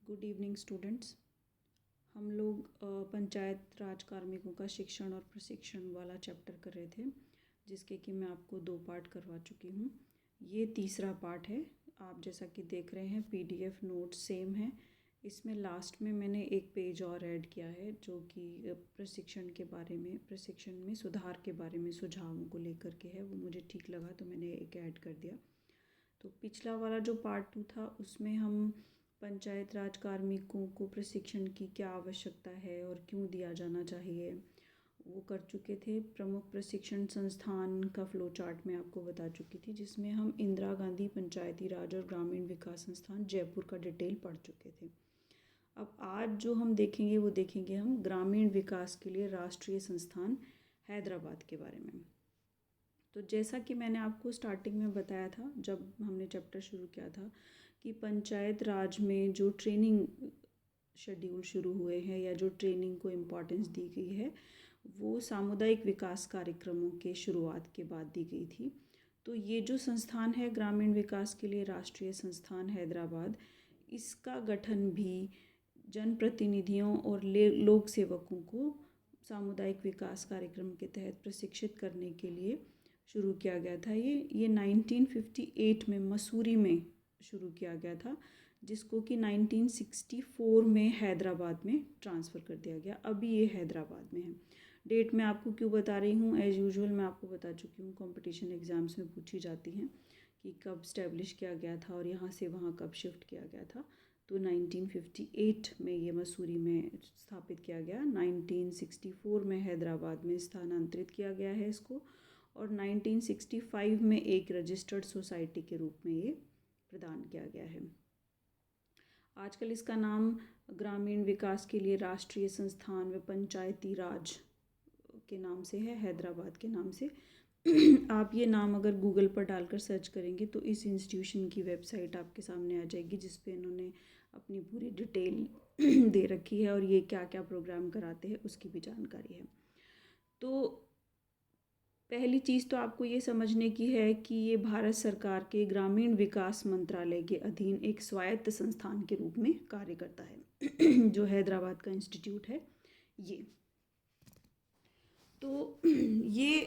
Good evening students. हम लोग पंचायत राज कार्मिकों का शिक्षण और प्रशिक्षण वाला चैप्टर कर रहे थे, जिसके कि मैं आपको 2 पार्ट करवा चुकी हूँ। ये तीसरा पार्ट है। आप जैसा कि देख रहे हैं पीडीएफ नोट्स सेम है। इसमें लास्ट में मैंने एक पेज और ऐड किया है जो कि प्रशिक्षण के बारे में, प्रशिक्षण में सुधार के बारे में सुझावों को लेकर के है। वो मुझे ठीक लगा तो मैंने एक ऐड कर दिया। तो पिछला वाला जो पार्ट 2 था उसमें हम पंचायत राज कार्मिकों को प्रशिक्षण की क्या आवश्यकता है और क्यों दिया जाना चाहिए वो कर चुके थे। प्रमुख प्रशिक्षण संस्थान का फ्लो चार्ट मैं आपको बता चुकी थी, जिसमें हम इंदिरा गांधी पंचायती राज और ग्रामीण विकास संस्थान जयपुर का डिटेल पढ़ चुके थे। अब आज जो हम देखेंगे वो देखेंगे हम ग्रामीण विकास के लिए राष्ट्रीय संस्थान हैदराबाद के बारे में। तो जैसा कि मैंने आपको स्टार्टिंग में बताया था जब हमने चैप्टर शुरू किया था कि पंचायत राज में जो ट्रेनिंग शेड्यूल शुरू हुए हैं या जो ट्रेनिंग को इम्पोर्टेंस दी गई है वो सामुदायिक विकास कार्यक्रमों के शुरुआत के बाद दी गई थी। तो ये जो संस्थान है ग्रामीण विकास के लिए राष्ट्रीय संस्थान हैदराबाद, इसका गठन भी जनप्रतिनिधियों और लोक सेवकों को सामुदायिक विकास कार्यक्रम के तहत प्रशिक्षित करने के लिए शुरू किया गया था। ये 1958 में मसूरी में शुरू किया गया था, जिसको कि 1964 में हैदराबाद में ट्रांसफ़र कर दिया गया। अभी ये हैदराबाद में है। डेट मैं आपको क्यों बता रही हूँ, एज़ यूजुअल मैं आपको बता चुकी हूँ, कंपटीशन एग्ज़ाम्स में पूछी जाती हैं कि कब स्टैब्लिश किया गया था और यहाँ से वहाँ कब शिफ्ट किया गया था। तो 1958 में ये मसूरी में स्थापित किया गया, 1964 में हैदराबाद में स्थानांतरित किया गया है इसको, और 1965 में एक रजिस्टर्ड सोसाइटी के रूप में ये प्रदान किया गया है। आजकल इसका नाम ग्रामीण विकास के लिए राष्ट्रीय संस्थान व पंचायती राज के नाम से है, हैदराबाद के नाम से। आप ये नाम अगर गूगल पर डालकर सर्च करेंगे तो इस इंस्टीट्यूशन की वेबसाइट आपके सामने आ जाएगी, जिस पे इन्होंने अपनी पूरी डिटेल दे रखी है और ये क्या क्या प्रोग्राम कराते हैं उसकी भी जानकारी है। तो पहली चीज़ तो आपको ये समझने की है कि ये भारत सरकार के ग्रामीण विकास मंत्रालय के अधीन एक स्वायत्त संस्थान के रूप में कार्य करता है जो हैदराबाद का इंस्टीट्यूट है ये। तो ये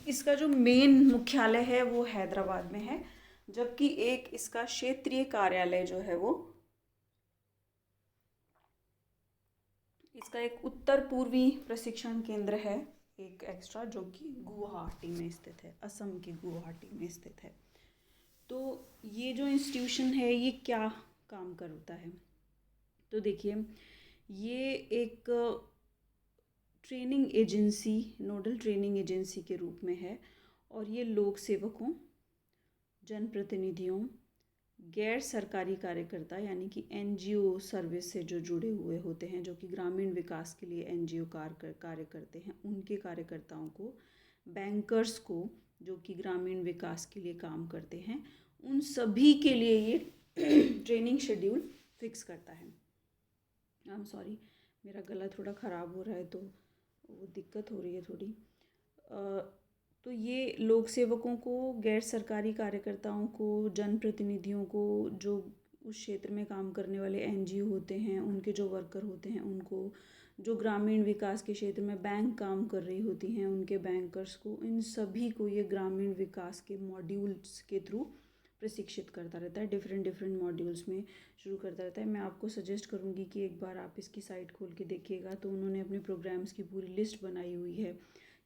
इसका जो मेन मुख्यालय है वो हैदराबाद में है, जबकि एक इसका क्षेत्रीय कार्यालय जो है वो इसका एक उत्तर पूर्वी प्रशिक्षण केंद्र है, एक एक्स्ट्रा, जो कि गुवाहाटी में स्थित है, असम के गुवाहाटी में स्थित है। तो ये जो इंस्टीट्यूशन है ये क्या काम करता है, तो देखिए ये एक training agency, nodal training agency के रूप में है, और ये लोक सेवकों, जनप्रतिनिधियों, गैर सरकारी कार्यकर्ता यानी कि एनजीओ सर्विस से जो जुड़े हुए होते हैं, जो कि ग्रामीण विकास के लिए एनजीओ कार्य करते हैं, उनके कार्यकर्ताओं को, बैंकर्स को जो कि ग्रामीण विकास के लिए काम करते हैं, उन सभी के लिए ये ट्रेनिंग शेड्यूल फिक्स करता है। आई एम सॉरी, मेरा गला थोड़ा ख़राब हो रहा है तो वो दिक्कत हो रही है थोड़ी। तो ये लोक सेवकों को, गैर सरकारी कार्यकर्ताओं को, जनप्रतिनिधियों को, जो उस क्षेत्र में काम करने वाले एनजीओ होते हैं, उनके जो वर्कर होते हैं उनको, जो ग्रामीण विकास के क्षेत्र में बैंक काम कर रही होती हैं उनके बैंकर्स को, इन सभी को ये ग्रामीण विकास के मॉड्यूल्स के थ्रू प्रशिक्षित करता रहता है। डिफरेंट मॉड्यूल्स में शुरू करता रहता है। मैं आपको सजेस्ट करूँगी कि एक बार आप इसकी साइट खोल के देखिएगा, तो उन्होंने अपने प्रोग्राम्स की पूरी लिस्ट बनाई हुई है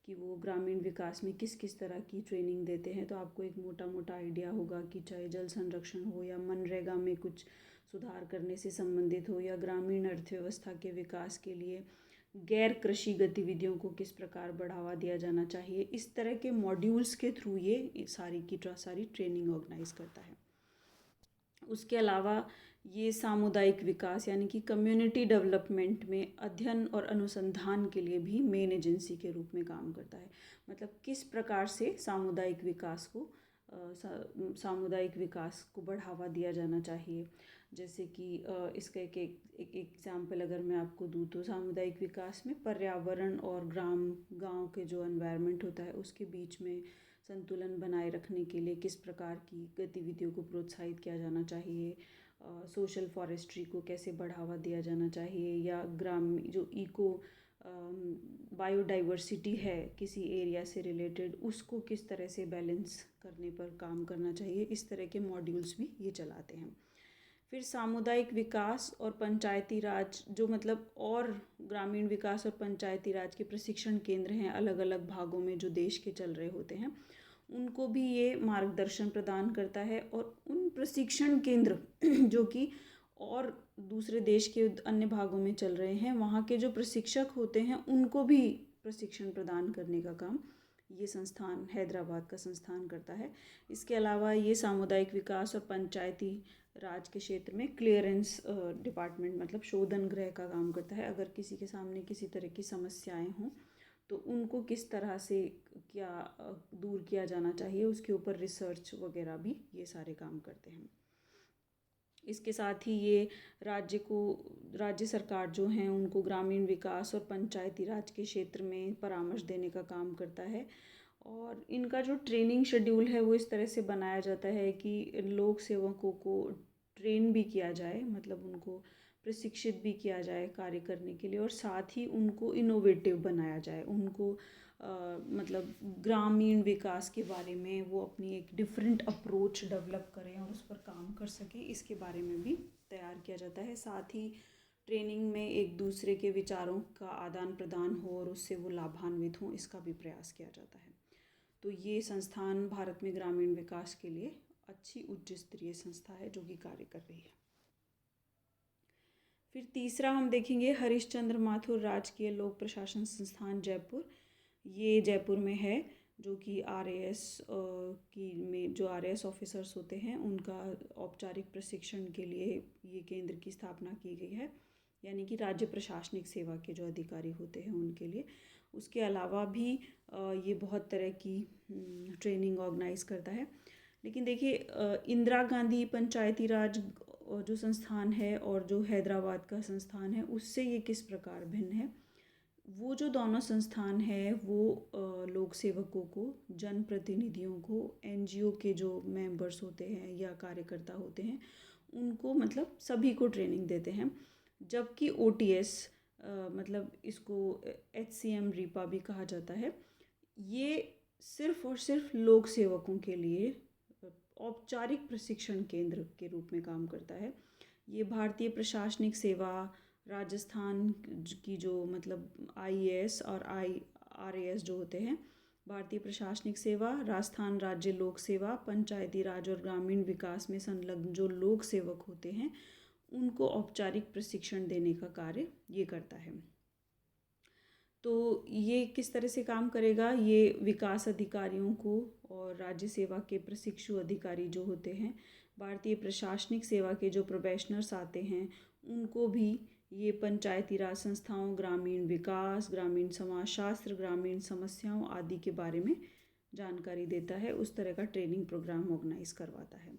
कि वो ग्रामीण विकास में किस किस तरह की ट्रेनिंग देते हैं। तो आपको एक मोटा मोटा आइडिया होगा कि चाहे जल संरक्षण हो या मनरेगा में कुछ सुधार करने से संबंधित हो, या ग्रामीण अर्थव्यवस्था के विकास के लिए गैर कृषि गतिविधियों को किस प्रकार बढ़ावा दिया जाना चाहिए, इस तरह के मॉड्यूल्स के थ्रू ये सारी की सारी ट्रेनिंग ऑर्गेनाइज करता है। उसके अलावा ये सामुदायिक विकास यानी कि कम्युनिटी डेवलपमेंट में अध्ययन और अनुसंधान के लिए भी मेन एजेंसी के रूप में काम करता है। मतलब किस प्रकार से सामुदायिक विकास को सामुदायिक विकास को बढ़ावा दिया जाना चाहिए। जैसे कि इसका एक एग्जाम्पल अगर मैं आपको दूँ तो सामुदायिक विकास में पर्यावरण और गांव के जो एनवायरनमेंट होता है उसके बीच में संतुलन बनाए रखने के लिए किस प्रकार की गतिविधियों को प्रोत्साहित किया जाना चाहिए, सोशल फॉरेस्ट्री को कैसे बढ़ावा दिया जाना चाहिए, या ग्राम जो इको बायोडाइवर्सिटी है किसी एरिया से रिलेटेड, उसको किस तरह से बैलेंस करने पर काम करना चाहिए। इस तरह के मॉड्यूल्स भी ये चलाते हैं। फिर सामुदायिक विकास और पंचायती राज, जो मतलब और ग्रामीण विकास और पंचायती राज के प्रशिक्षण केंद्र हैं अलग अलग भागों में जो देश के चल रहे होते हैं, उनको भी ये मार्गदर्शन प्रदान करता है। और उन प्रशिक्षण केंद्र जो कि और दूसरे देश के अन्य भागों में चल रहे हैं, वहाँ के जो प्रशिक्षक होते हैं उनको भी प्रशिक्षण प्रदान करने का काम ये संस्थान, हैदराबाद का संस्थान, करता है। इसके अलावा ये सामुदायिक विकास और पंचायती राज के क्षेत्र में क्लियरेंस डिपार्टमेंट, मतलब शोधन गृह का काम करता है। अगर किसी के सामने किसी तरह की समस्याएं हों तो उनको किस तरह से क्या दूर किया जाना चाहिए, उसके ऊपर रिसर्च वगैरह भी ये सारे काम करते हैं। इसके साथ ही ये राज्य सरकार जो हैं उनको ग्रामीण विकास और पंचायती राज के क्षेत्र में परामर्श देने का काम करता है। और इनका जो ट्रेनिंग शेड्यूल है वो इस तरह से बनाया जाता है कि लोक सेवकों को ट्रेन भी किया जाए, मतलब उनको प्रशिक्षित भी किया जाए कार्य करने के लिए, और साथ ही उनको इनोवेटिव बनाया जाए। उनको मतलब ग्रामीण विकास के बारे में वो अपनी एक डिफरेंट अप्रोच डेवलप करें और उस पर काम कर सकें, इसके बारे में भी तैयार किया जाता है। साथ ही ट्रेनिंग में एक दूसरे के विचारों का आदान प्रदान हो और उससे वो लाभान्वित हों, इसका भी प्रयास किया जाता है। तो ये संस्थान भारत में ग्रामीण विकास के लिए अच्छी उच्च स्तरीय संस्था है जो कि कार्य कर रही है। फिर तीसरा हम देखेंगे हरिश्चंद्र माथुर राजकीय लोक प्रशासन संस्थान जयपुर। ये जयपुर में है, जो कि RAS की में जो RAS ऑफिसर्स होते हैं उनका औपचारिक प्रशिक्षण के लिए ये केंद्र की स्थापना की गई है, यानी कि राज्य प्रशासनिक सेवा के जो अधिकारी होते हैं उनके लिए। उसके अलावा भी ये बहुत तरह की ट्रेनिंग ऑर्गेनाइज करता है। लेकिन देखिए, इंदिरा गांधी पंचायती राज जो संस्थान है और जो हैदराबाद का संस्थान है, उससे ये किस प्रकार भिन्न है। वो जो दोनों संस्थान है वो लोक सेवकों को, जनप्रतिनिधियों को, NGO के जो मेंबर्स होते हैं या कार्यकर्ता होते हैं उनको, मतलब सभी को ट्रेनिंग देते हैं। जबकि OTS, मतलब इसको HCM रीपा भी कहा जाता है, ये सिर्फ और सिर्फ लोक सेवकों के लिए औपचारिक प्रशिक्षण केंद्र के रूप में काम करता है। ये भारतीय प्रशासनिक सेवा, राजस्थान की जो मतलब IAS और RAS जो होते हैं, भारतीय प्रशासनिक सेवा, राजस्थान राज्य लोक सेवा, पंचायती राज और ग्रामीण विकास में संलग्न जो लोक सेवक होते हैं उनको औपचारिक प्रशिक्षण देने का कार्य ये करता है। तो ये किस तरह से काम करेगा, ये विकास अधिकारियों को और राज्य सेवा के प्रशिक्षु अधिकारी जो होते हैं, भारतीय प्रशासनिक सेवा के जो प्रोबेशनर्स आते हैं, उनको भी ये पंचायती राज संस्थाओं, ग्रामीण विकास, ग्रामीण समाजशास्त्र, ग्रामीण समस्याओं आदि के बारे में जानकारी देता है। उस तरह का ट्रेनिंग प्रोग्राम ऑर्गेनाइज करवाता है।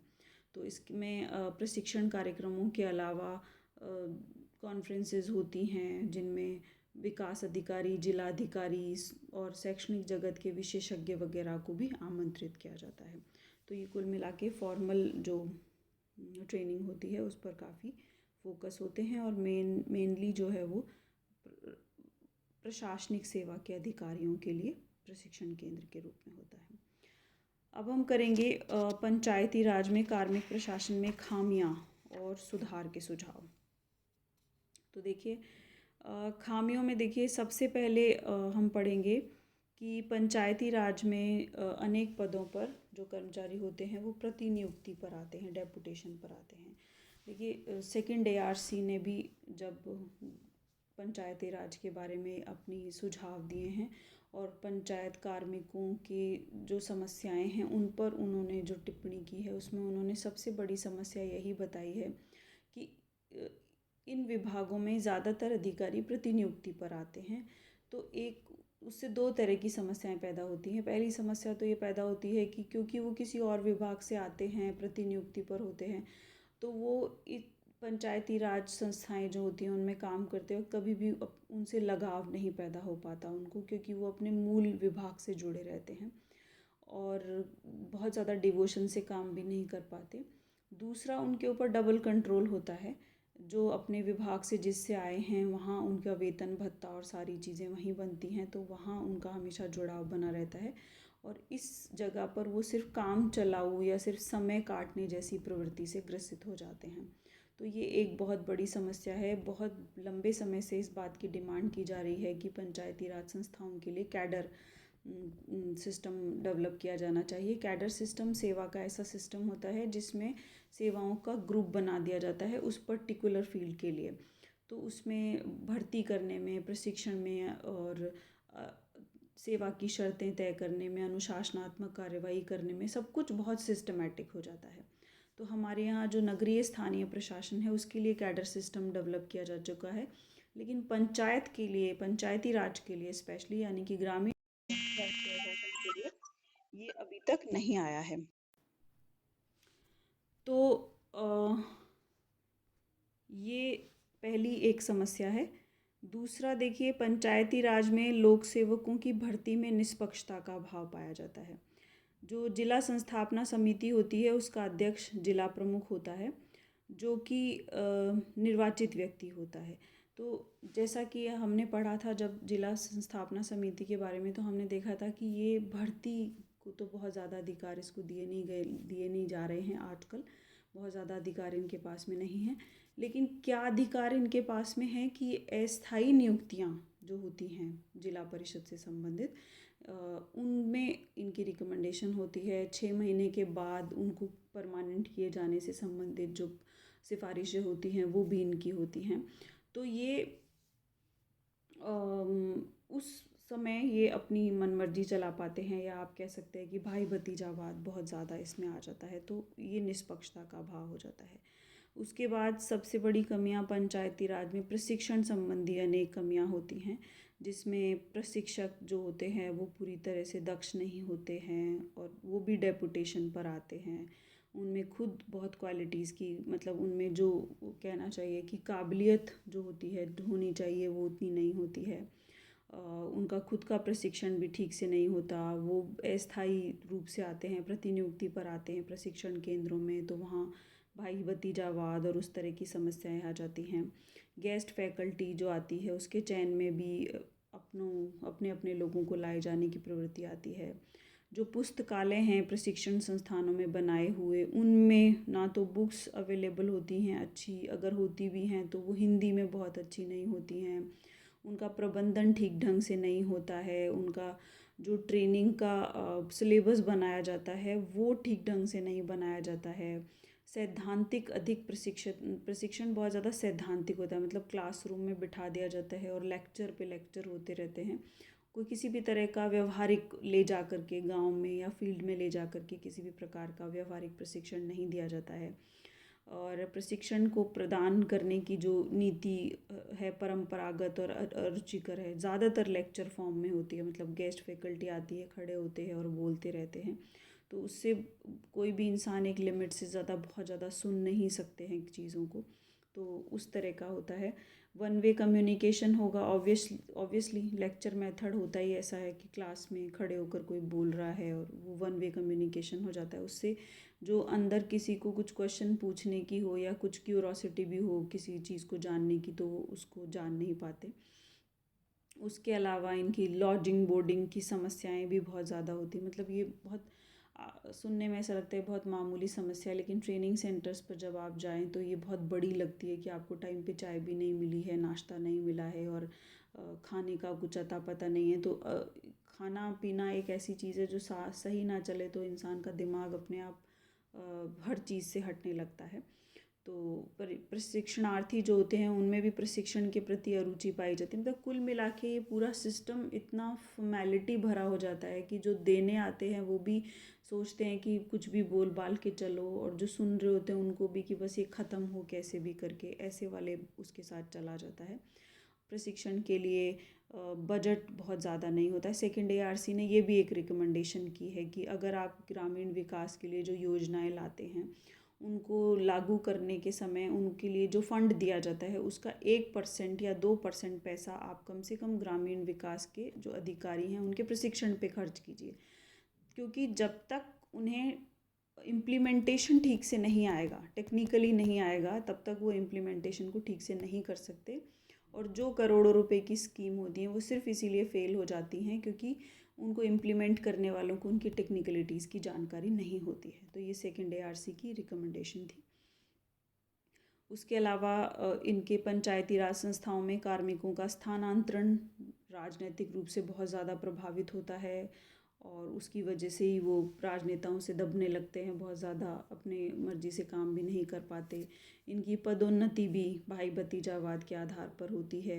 तो इसमें प्रशिक्षण कार्यक्रमों के अलावा कॉन्फ्रेंसेस होती हैं जिनमें विकास अधिकारी, जिलाधिकारी और शैक्षणिक जगत के विशेषज्ञ वगैरह को भी आमंत्रित किया जाता है। तो ये कुल मिला के फॉर्मल जो ट्रेनिंग होती है उस पर काफ़ी फोकस होते हैं, और मेनली जो है वो प्रशासनिक सेवा के अधिकारियों के लिए प्रशिक्षण केंद्र के रूप में होता है। अब हम करेंगे पंचायती राज में कार्मिक प्रशासन में खामियां और सुधार के सुझाव। तो देखिए, खामियों में देखिए सबसे पहले हम पढ़ेंगे कि पंचायती राज में अनेक पदों पर जो कर्मचारी होते हैं वो प्रतिनियुक्ति पर आते हैं, डेपुटेशन पर आते हैं। देखिए, सेकंड ARC ने भी जब पंचायती राज के बारे में अपनी सुझाव दिए हैं और पंचायत कार्मिकों की जो समस्याएं हैं उन पर उन्होंने जो टिप्पणी की है, उसमें उन्होंने सबसे बड़ी समस्या यही बताई है कि इन विभागों में ज़्यादातर अधिकारी प्रतिनियुक्ति पर आते हैं। तो एक उससे दो तरह की समस्याएं पैदा होती हैं। पहली समस्या तो ये पैदा होती है कि क्योंकि वो किसी और विभाग से आते हैं, प्रतिनियुक्ति पर होते हैं, तो वो पंचायती राज संस्थाएं जो होती हैं उनमें काम करते वक्त कभी भी उनसे लगाव नहीं पैदा हो पाता उनको, क्योंकि वो अपने मूल विभाग से जुड़े रहते हैं और बहुत ज़्यादा डिवोशन से काम भी नहीं कर पाते। दूसरा, उनके ऊपर डबल कंट्रोल होता है। जो अपने विभाग से जिससे आए हैं वहाँ उनका वेतन भत्ता और सारी चीज़ें वहीं बनती हैं, तो वहाँ उनका हमेशा जुड़ाव बना रहता है। और इस जगह पर वो सिर्फ काम चलाऊ या सिर्फ समय काटने जैसी प्रवृत्ति से ग्रसित हो जाते हैं। तो ये एक बहुत बड़ी समस्या है। बहुत लंबे समय से इस बात की डिमांड की जा रही है कि पंचायती राज संस्थाओं के लिए कैडर सिस्टम डेवलप किया जाना चाहिए। कैडर सिस्टम सेवा का ऐसा सिस्टम होता है जिसमें सेवाओं का ग्रुप बना दिया जाता है उस पर्टिकुलर फील्ड के लिए। तो उसमें भर्ती करने में, प्रशिक्षण में और सेवा की शर्तें तय करने में, अनुशासनात्मक कार्यवाही करने में सब कुछ बहुत सिस्टमैटिक हो जाता है। तो हमारे यहाँ जो नगरीय स्थानीय प्रशासन है उसके लिए कैडर सिस्टम डेवलप किया जा चुका है, लेकिन पंचायत के लिए, पंचायती राज के लिए स्पेशली, यानी कि ग्रामीण प्रशासन के लिए ये अभी तक नहीं आया है। तो ये पहली एक समस्या है। दूसरा देखिए, पंचायती राज में लोक सेवकों की भर्ती में निष्पक्षता का अभाव पाया जाता है। जो जिला संस्थापना समिति होती है उसका अध्यक्ष जिला प्रमुख होता है, जो कि निर्वाचित व्यक्ति होता है। तो जैसा कि हमने पढ़ा था जब जिला संस्थापना समिति के बारे में, तो हमने देखा था कि ये भर्ती को तो बहुत ज़्यादा अधिकार इसको दिए नहीं जा रहे हैं आजकल। बहुत ज़्यादा अधिकार इनके पास में नहीं है। लेकिन क्या अधिकार इनके पास में है कि अस्थायी नियुक्तियां जो होती हैं जिला परिषद से संबंधित, उनमें इनकी रिकमेंडेशन होती है। 6 महीने के बाद उनको परमानेंट किए जाने से संबंधित जो सिफारिशें होती हैं वो भी इनकी होती हैं। तो ये उस समय ये अपनी मनमर्जी चला पाते हैं, या आप कह सकते हैं कि भाई भतीजावाद बहुत ज़्यादा इसमें आ जाता है, तो ये निष्पक्षता का अभाव हो जाता है। उसके बाद सबसे बड़ी कमियां पंचायती राज में प्रशिक्षण संबंधी अनेक कमियां होती हैं, जिसमें प्रशिक्षक जो होते हैं वो पूरी तरह से दक्ष नहीं होते हैं और वो भी डेपुटेशन पर आते हैं। उनमें खुद बहुत क्वालिटीज़ की, मतलब उनमें जो कहना चाहिए कि काबिलियत जो होती है, होनी चाहिए, वो उतनी नहीं होती है। उनका खुद का प्रशिक्षण भी ठीक से नहीं होता। वो अस्थायी रूप से आते हैं, प्रतिनियुक्ति पर आते हैं प्रशिक्षण केंद्रों में, तो वहाँ भाई भतीजावाद और उस तरह की समस्याएं आ जाती हैं। गेस्ट फैकल्टी जो आती है उसके चयन में भी अपने अपने लोगों को लाए जाने की प्रवृत्ति आती है। जो पुस्तकालय हैं प्रशिक्षण संस्थानों में बनाए हुए, उनमें ना तो बुक्स अवेलेबल होती हैं अच्छी, अगर होती भी हैं तो वो हिंदी में बहुत अच्छी नहीं होती हैं। उनका प्रबंधन ठीक ढंग से नहीं होता है। उनका जो ट्रेनिंग का सिलेबस बनाया जाता है वो ठीक ढंग से नहीं बनाया जाता है। सैद्धांतिक अधिक प्रशिक्षण बहुत ज़्यादा सैद्धांतिक होता है, मतलब क्लासरूम में बिठा दिया जाता है और लेक्चर पे लेक्चर होते रहते हैं। कोई किसी भी तरह का व्यवहारिक ले जा कर के गाँव में या फील्ड में ले जा कर के किसी भी प्रकार का व्यवहारिक प्रशिक्षण नहीं दिया जाता है। और प्रशिक्षण को प्रदान करने की जो नीति है परंपरागत और अरुचिकर है, ज़्यादातर लेक्चर फॉर्म में होती है, मतलब गेस्ट फैकल्टी आती है, खड़े होते हैं और बोलते रहते हैं। तो उससे कोई भी इंसान एक लिमिट से ज़्यादा बहुत ज़्यादा सुन नहीं सकते हैं चीज़ों को, तो उस तरह का होता है। वन वे कम्युनिकेशन होगा, ऑब्वियसली लेक्चर मेथड होता ही ऐसा है कि क्लास में खड़े होकर कोई बोल रहा है और वो वन वे कम्युनिकेशन हो जाता है। उससे जो अंदर किसी को कुछ क्वेश्चन पूछने की हो या कुछ क्यूरोसिटी भी हो किसी चीज़ को जानने की, तो वो उसको जान नहीं पाते। उसके अलावा इनकी लॉजिंग बोर्डिंग की समस्याएं भी बहुत ज़्यादा होती, मतलब ये बहुत सुनने में ऐसा लगता है बहुत मामूली समस्या है, लेकिन ट्रेनिंग सेंटर्स पर जब आप जाएं तो ये बहुत बड़ी लगती है कि आपको टाइम पे चाय भी नहीं मिली है, नाश्ता नहीं मिला है और खाने का कुछ अता पता नहीं है। तो खाना पीना एक ऐसी चीज़ है जो सही ना चले तो इंसान का दिमाग अपने आप हर चीज़ से हटने लगता है। तो प्रशिक्षणार्थी जो होते हैं उनमें भी प्रशिक्षण के प्रति अरुचि पाई जाती है। मतलब कुल मिला के ये पूरा सिस्टम इतना फॉर्मेलिटी भरा हो जाता है कि जो देने आते हैं वो भी सोचते हैं कि कुछ भी बोल बाल के चलो, और जो सुन रहे होते हैं उनको भी कि बस ये ख़त्म हो कैसे भी करके, ऐसे वाले उसके साथ चला जाता है। प्रशिक्षण के लिए बजट बहुत ज़्यादा नहीं होता है। सेकेंड ARC ने ये भी एक रिकमेंडेशन की है कि अगर आप ग्रामीण विकास के लिए जो योजनाएं लाते हैं उनको लागू करने के समय उनके लिए जो फंड दिया जाता है उसका 1% या 2% पैसा आप कम से कम ग्रामीण विकास के जो अधिकारी हैं उनके प्रशिक्षण पे खर्च कीजिए। क्योंकि जब तक उन्हें इम्प्लीमेंटेशन ठीक से नहीं आएगा, टेक्निकली नहीं आएगा, तब तक वो इम्प्लीमेंटेशन को ठीक से नहीं कर सकते। और जो करोड़ों रुपए की स्कीम होती हैं वो सिर्फ इसीलिए फ़ेल हो जाती हैं क्योंकि उनको इम्प्लीमेंट करने वालों को उनकी टेक्निकलिटीज़ की जानकारी नहीं होती है। तो ये सेकेंड ARC की रिकमेंडेशन थी। उसके अलावा इनके पंचायती राज संस्थाओं में कार्मिकों का स्थानांतरण राजनीतिक रूप से बहुत ज़्यादा प्रभावित होता है और उसकी वजह से ही वो राजनेताओं से दबने लगते हैं, बहुत ज़्यादा अपने मर्जी से काम भी नहीं कर पाते। इनकी पदोन्नति भी भाई भतीजावाद के आधार पर होती है।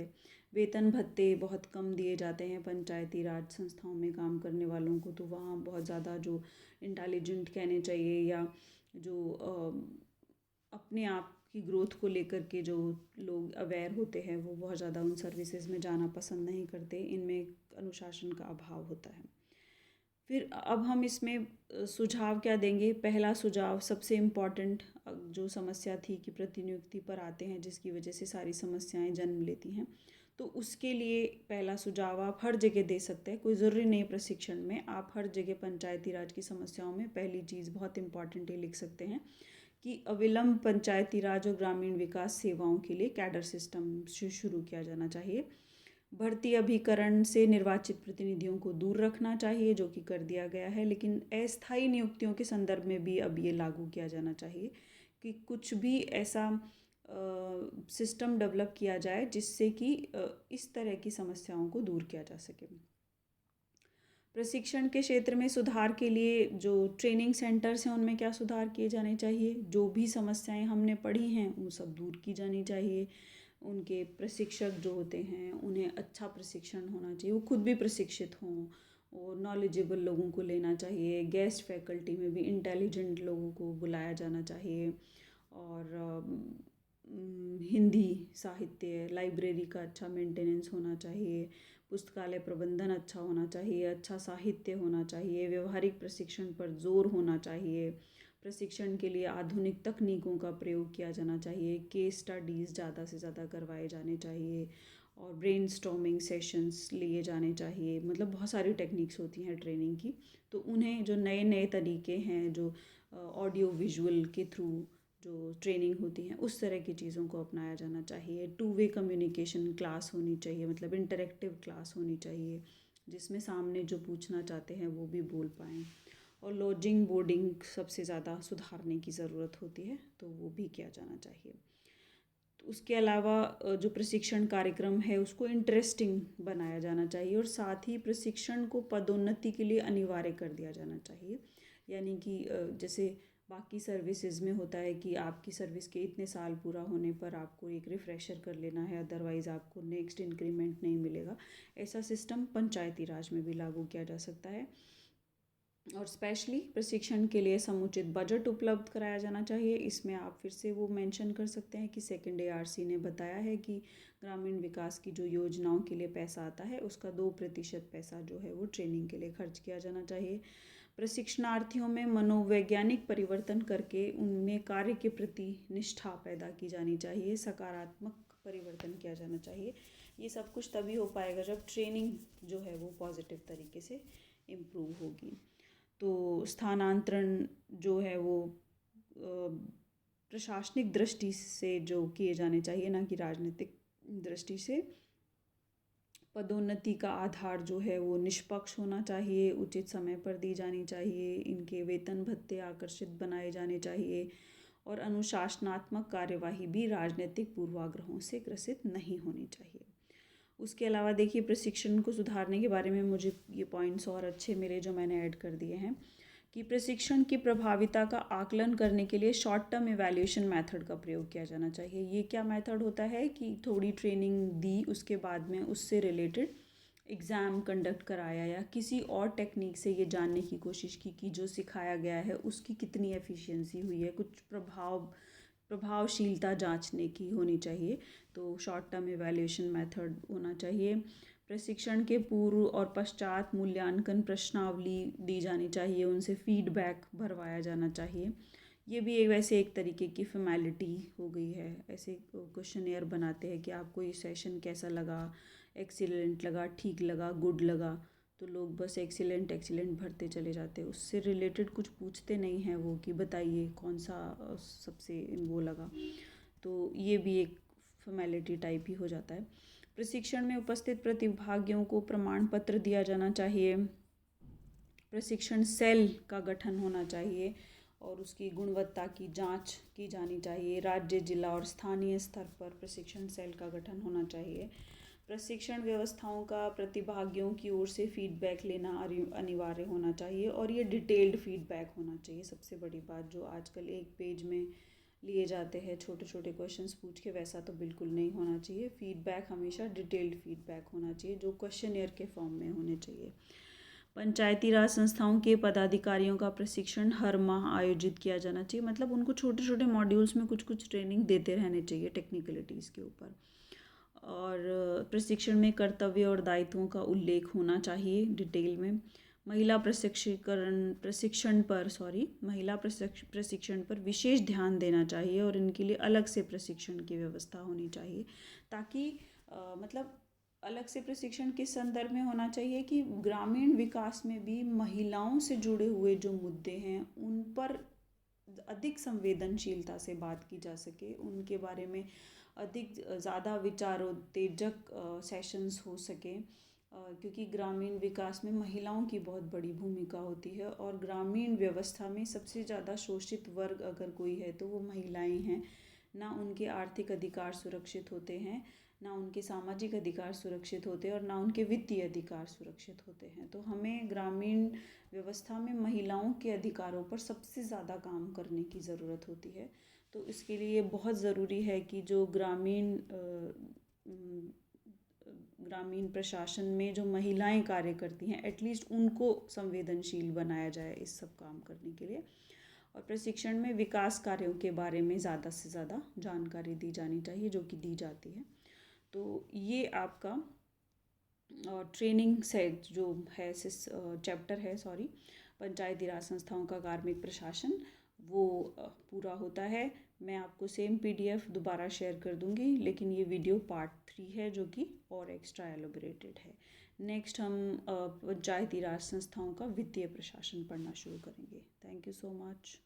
वेतन भत्ते बहुत कम दिए जाते हैं पंचायती राज संस्थाओं में काम करने वालों को, तो वहाँ बहुत ज़्यादा जो इंटेलिजेंट कहने चाहिए या जो अपने आप की ग्रोथ को लेकर के जो लोग अवेयर होते हैं वो बहुत ज़्यादा उन सर्विसेज में जाना पसंद नहीं करते। इनमें अनुशासन का अभाव होता है। फिर अब हम इसमें सुझाव क्या देंगे। पहला सुझाव, सबसे इम्पॉर्टेंट जो समस्या थी कि प्रतिनियुक्ति पर आते हैं जिसकी वजह से सारी समस्याएं जन्म लेती हैं, तो उसके लिए पहला सुझाव आप हर जगह दे सकते हैं। कोई ज़रूरी नहीं प्रशिक्षण में, आप हर जगह पंचायती राज की समस्याओं में पहली चीज़ बहुत इंपॉर्टेंट ही लिख सकते हैं कि अविलंब पंचायती राज और ग्रामीण विकास सेवाओं के लिए कैडर सिस्टम शुरू किया जाना चाहिए। भर्ती अभिकरण से निर्वाचित प्रतिनिधियों को दूर रखना चाहिए, जो कि कर दिया गया है, लेकिन अस्थायी नियुक्तियों के संदर्भ में भी अब ये लागू किया जाना चाहिए कि कुछ भी ऐसा सिस्टम डेवलप किया जाए जिससे कि इस तरह की समस्याओं को दूर किया जा सके। प्रशिक्षण के क्षेत्र में सुधार के लिए जो ट्रेनिंग सेंटर्स हैं उनमें क्या सुधार किए जाने चाहिए। जो भी समस्याएं हमने पढ़ी हैं वो सब दूर की जानी चाहिए। उनके प्रशिक्षक जो होते हैं उन्हें अच्छा प्रशिक्षण होना चाहिए, वो खुद भी प्रशिक्षित हों और नॉलेजेबल लोगों को लेना चाहिए। गेस्ट फैकल्टी में भी इंटेलिजेंट लोगों को बुलाया जाना चाहिए। और हिंदी साहित्य लाइब्रेरी का अच्छा मेंटेनेंस होना चाहिए। पुस्तकालय प्रबंधन अच्छा होना चाहिए, अच्छा साहित्य होना चाहिए। व्यवहारिक प्रशिक्षण पर जोर होना चाहिए। प्रशिक्षण के लिए आधुनिक तकनीकों का प्रयोग किया जाना चाहिए। केस स्टडीज़ ज़्यादा से ज़्यादा करवाए जाने चाहिए और ब्रेनस्टॉर्मिंग सेशंस लिए जाने चाहिए। मतलब बहुत सारी टेक्निक्स होती हैं ट्रेनिंग की, तो उन्हें जो नए नए तरीके हैं जो ऑडियो विजुअल के थ्रू जो ट्रेनिंग होती हैं उस तरह की चीज़ों को अपनाया जाना चाहिए। 2 वे कम्युनिकेशन क्लास होनी चाहिए, मतलब इंटरेक्टिव क्लास होनी चाहिए जिसमें सामने जो पूछना चाहते हैं वो भी बोल पाएँ। और लॉजिंग बोर्डिंग सबसे ज़्यादा सुधारने की ज़रूरत होती है, तो वो भी किया जाना चाहिए। तो उसके अलावा जो प्रशिक्षण कार्यक्रम है उसको इंटरेस्टिंग बनाया जाना चाहिए और साथ ही प्रशिक्षण को पदोन्नति के लिए अनिवार्य कर दिया जाना चाहिए। यानी कि जैसे बाकी सर्विसेज में होता है कि आपकी सर्विस के इतने साल पूरा होने पर आपको एक रिफ़्रेशर कर लेना है, अदरवाइज़ आपको नेक्स्ट इंक्रीमेंट नहीं मिलेगा। ऐसा सिस्टम पंचायती राज में भी लागू किया जा सकता है। और स्पेशली प्रशिक्षण के लिए समुचित बजट उपलब्ध कराया जाना चाहिए। इसमें आप फिर से वो मेंशन कर सकते हैं कि सेकेंड ARC ने बताया है कि ग्रामीण विकास की जो योजनाओं के लिए पैसा आता है उसका 2% पैसा जो है वो ट्रेनिंग के लिए खर्च किया जाना चाहिए। प्रशिक्षणार्थियों में मनोवैज्ञानिक परिवर्तन करके उनमें कार्य के प्रति निष्ठा पैदा की जानी चाहिए, सकारात्मक परिवर्तन किया जाना चाहिए। ये सब कुछ तभी हो पाएगा जब ट्रेनिंग जो है वो पॉजिटिव तरीके से इम्प्रूव होगी। तो स्थानांतरण जो है वो प्रशासनिक दृष्टि से जो किए जाने चाहिए, ना कि राजनीतिक दृष्टि से। पदोन्नति का आधार जो है वो निष्पक्ष होना चाहिए, उचित समय पर दी जानी चाहिए। इनके वेतन भत्ते आकर्षित बनाए जाने चाहिए और अनुशासनात्मक कार्यवाही भी राजनीतिक पूर्वाग्रहों से ग्रसित नहीं होनी चाहिए। उसके अलावा देखिए, प्रशिक्षण को सुधारने के बारे में मुझे ये पॉइंट्स और अच्छे मिले जो मैंने ऐड कर दिए हैं कि प्रशिक्षण की प्रभाविता का आकलन करने के लिए शॉर्ट टर्म इवैल्यूएशन मेथड का प्रयोग किया जाना चाहिए। ये क्या मेथड होता है कि थोड़ी ट्रेनिंग दी, उसके बाद में उससे रिलेटेड एग्ज़ाम कंडक्ट कराया या किसी और टेक्निक से ये जानने की कोशिश की कि जो सिखाया गया है उसकी कितनी एफिशिएंसी हुई है, कुछ प्रभावशीलता जांचने की होनी चाहिए। तो शॉर्ट टर्म इवैल्यूएशन मेथड होना चाहिए। प्रशिक्षण के पूर्व और पश्चात मूल्यांकन प्रश्नावली दी जानी चाहिए, उनसे फीडबैक भरवाया जाना चाहिए। ये भी वैसे एक तरीके की फॉर्मेलिटी हो गई है। ऐसे क्वेश्चनेयर बनाते हैं कि आपको ये सेशन कैसा लगा, एक्सीलेंट लगा, ठीक लगा, गुड लगा। तो लोग बस एक्सीलेंट एक्सीलेंट भरते चले जाते हैं, उससे रिलेटेड कुछ पूछते नहीं हैं वो कि बताइए कौन सा सबसे वो लगा। तो ये भी एक फॉर्मेलिटी टाइप ही हो जाता है। प्रशिक्षण में उपस्थित प्रतिभागियों को प्रमाण पत्र दिया जाना चाहिए। प्रशिक्षण सेल का गठन होना चाहिए और उसकी गुणवत्ता की जांच की जानी चाहिए। राज्य, जिला और स्थानीय स्तर पर प्रशिक्षण सेल का गठन होना चाहिए। प्रशिक्षण व्यवस्थाओं का प्रतिभागियों की ओर से फीडबैक लेना अनिवार्य होना चाहिए और ये डिटेल्ड फीडबैक होना चाहिए। सबसे बड़ी बात, जो आजकल एक पेज में लिए जाते हैं छोटे छोटे क्वेश्चंस पूछ के, वैसा तो बिल्कुल नहीं होना चाहिए। फीडबैक हमेशा डिटेल्ड फीडबैक होना चाहिए जो क्वेश्चनियर के फॉर्म में होने चाहिए। पंचायती राज संस्थाओं के पदाधिकारियों का प्रशिक्षण हर माह आयोजित किया जाना चाहिए। मतलब उनको छोटे छोटे मॉड्यूल्स में कुछ कुछ ट्रेनिंग देते रहने चाहिए टेक्निकलिटीज़ के ऊपर। और प्रशिक्षण में कर्तव्य और दायित्वों का उल्लेख होना चाहिए डिटेल में। महिला प्रशिक्षण पर विशेष ध्यान देना चाहिए और इनके लिए अलग से प्रशिक्षण की व्यवस्था होनी चाहिए, ताकि मतलब अलग से प्रशिक्षण किस संदर्भ में होना चाहिए कि ग्रामीण विकास में भी महिलाओं से जुड़े हुए जो मुद्दे हैं उन पर अधिक संवेदनशीलता से बात की जा सके, उनके बारे में अधिक ज़्यादा विचारोत्तेजक सेशंस हो सके, क्योंकि ग्रामीण विकास में महिलाओं की बहुत बड़ी भूमिका होती है और ग्रामीण व्यवस्था में सबसे ज़्यादा शोषित वर्ग अगर कोई है तो वो महिलाएं हैं। ना उनके आर्थिक अधिकार सुरक्षित होते हैं, ना उनके सामाजिक अधिकार सुरक्षित होते हैं और ना उनके वित्तीय अधिकार सुरक्षित होते हैं। तो हमें ग्रामीण व्यवस्था में महिलाओं के अधिकारों पर सबसे ज़्यादा काम करने की ज़रूरत होती है। तो इसके लिए बहुत ज़रूरी है कि जो ग्रामीण प्रशासन में जो महिलाएं कार्य करती हैं, एटलीस्ट उनको संवेदनशील बनाया जाए इस सब काम करने के लिए। और प्रशिक्षण में विकास कार्यों के बारे में ज़्यादा से ज़्यादा जानकारी दी जानी चाहिए, जो कि दी जाती है। तो ये आपका ट्रेनिंग सेट जो है चैप्टर है पंचायती राज संस्थाओं का कार्मिक प्रशासन, वो पूरा होता है। मैं आपको सेम PDF दोबारा शेयर कर दूंगी, लेकिन ये वीडियो पार्ट 3 है जो कि और एक्स्ट्रा एलोबरेटेड है। नेक्स्ट हम पंचायती राज संस्थाओं का वित्तीय प्रशासन पढ़ना शुरू करेंगे। Thank you so much.